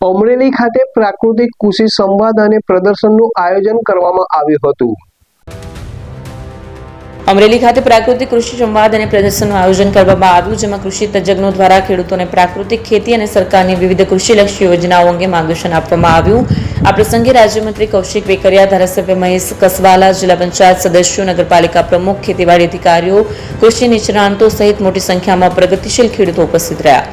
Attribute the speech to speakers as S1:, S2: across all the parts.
S1: અમરેલી ખાતે પ્રાકૃતિક કૃષિ સંવાદ અને પ્રદર્શનનું આયોજન કરવામાં આવ્યું હતું।
S2: અમરેલી ખાતે પ્રાકૃતિક કૃષિ સંવાદ અને પ્રદર્શનનું આયોજન કરવામાં આવ્યું, જેમાં કૃષિ તજજ્ઞો દ્વારા ખેડૂતોને પ્રાકૃતિક ખેતી અને સરકારની વિવિધ કૃષિલક્ષી યોજનાઓ અંગે માર્ગદર્શન આપવામાં આવ્યું। આ પ્રસંગે રાજ્યમંત્રી કૌશિક વેકરિયા, ધારાસભ્ય મહેશ કસવાલા, જિલ્લા પંચાયત સદસ્યો, નગરપાલિકા પ્રમુખ, ખેતીવાડી અધિકારીઓ, કૃષિ નિષ્ણાંતો સહિત મોટી સંખ્યામાં પ્રગતિશીલ ખેડૂતો ઉપસ્થિત રહ્યા।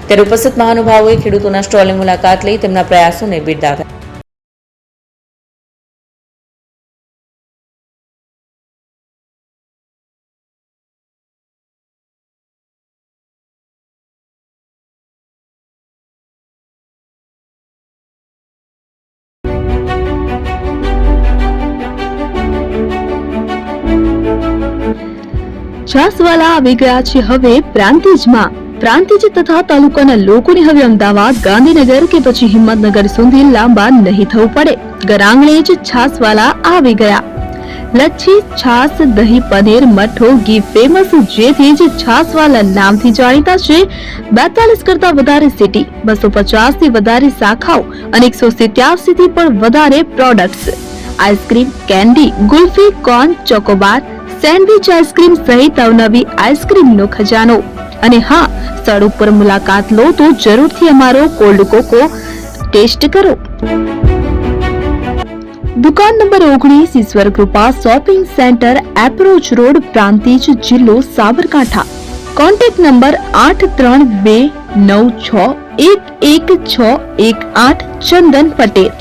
S2: ત્યારે ઉપસ્થિત મહાનુભાવોએ ખેડૂતોના સ્ટોલની મુલાકાત લઈ તેમના પ્રયાસોને બિરદાવ્યા।
S3: છાસવાલા આવી ગયા છે હવે પ્રાંતિજમાં। પ્રાંતિજ તથા તાલુકાના લોકોને હવે અમદાવાદ, ગાંધીનગર કે પછી હિંમતનગર સુધી લાંબા નહીં થવું પડે। ઘર આંગણે જ છાસવાલા આવી ગયા। લચ્છી, છાસ, દહીં, પનીર, મઠ્ઠો, ઘી ફેમસ, જેથી જ છાસવાલા નામથી જાણીતા છે। 42 કરતા વધારે સિટી, 250 થી વધારે શાખાઓ અને 187 થી પણ વધારે products. Ice cream, candy, kulfi, corn, Chocobar, sandwich ice cream સહિત અવનવી આઈસ્ક્રીમનો ખજાનો। અને હા, સ્થળ ઉપર મુલાકાત લો તો જરૂરથી અમારો કોલ્ડ કોકો ટેસ્ટ કરો। દુકાન number 19, Ishwar Krupa shopping centre, approach road, Prantij, જિલ્લો Sabarkantha. Contact number 8329611618 Chandan Patel.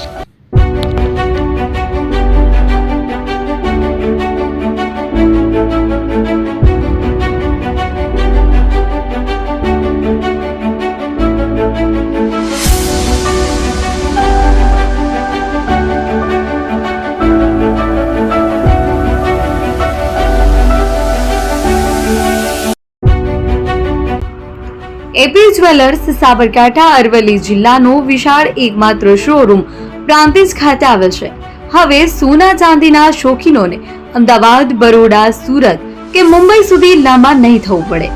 S4: AP jewellers Sabarkantha Aravalli જિલ્લાનો વિશાળ એકમાત્ર શોરૂમ પ્રાંતિજ ખાતે આવેલ છે। હવે સોના ચાંદીના શોખીનોને અમદાવાદ, બરોડા, સુરત કે મુંબઈ સુધી લાંબા નહીં થવું પડે।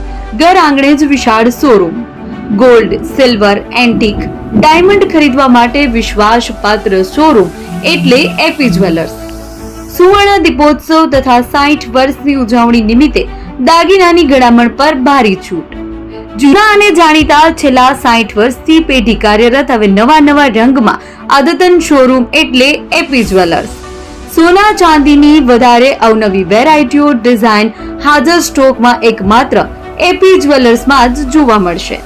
S4: ઘર આંગણે જ વિશાળ showroom. Gold, silver, antique, diamond ખરીદવા માટે વિશ્વાસપાત્ર શોરૂમ એટલે એપી જ્વેલર્સ। સુવર્ણ દીપોત્સવ તથા 60 વર્ષની ઉજવણી નિમિત્તે દાગીનાની ગળામણ પર ભારી છૂટ। જૂના અને જાણીતા છેલ્લા 60 વર્ષથી પેઢી કાર્યરત હવે નવા રંગમાં અદ્યતન શોરૂમ એટલે એપી જ્વેલર્સ। સોના ચાંદીની વધારે અવનવી વેરાયટીઓ, ડિઝાઇન હાજર સ્ટોકમાં એકમાત્ર એપી જ્વેલર્સમાં જ જોવા મળશે।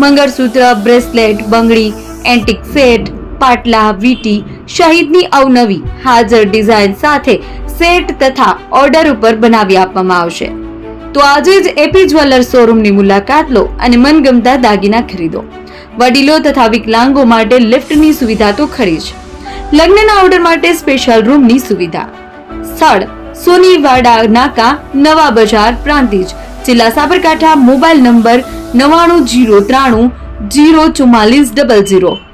S4: મંગળસૂત્ર, બ્રેસલેટ, બંગડી, એન્ટિક સેટ, પાટલા, વીટી સહિતની અવનવી હાજર ડિઝાઇન સાથે સેટ તથા ઓર્ડર ઉપર બનાવી આપવામાં આવશે। તો આજે જ એપી જ્વેલર્સ શોરૂમની મુલાકાત લો અને મનગમતા દાગીના ખરીદો। વડીલો તથા વિકલાંગો માટે લિફ્ટની સુવિધા તો ખરી જ, લગ્નના ઓર્ડર માટે સ્પેશિયલ રૂમની સુવિધા। સ્થળ સોનીવાડા નાકા, નવા બજાર, પ્રાંતિજ, જિલ્લા સાબરકાંઠા। Mobile number 9903004400।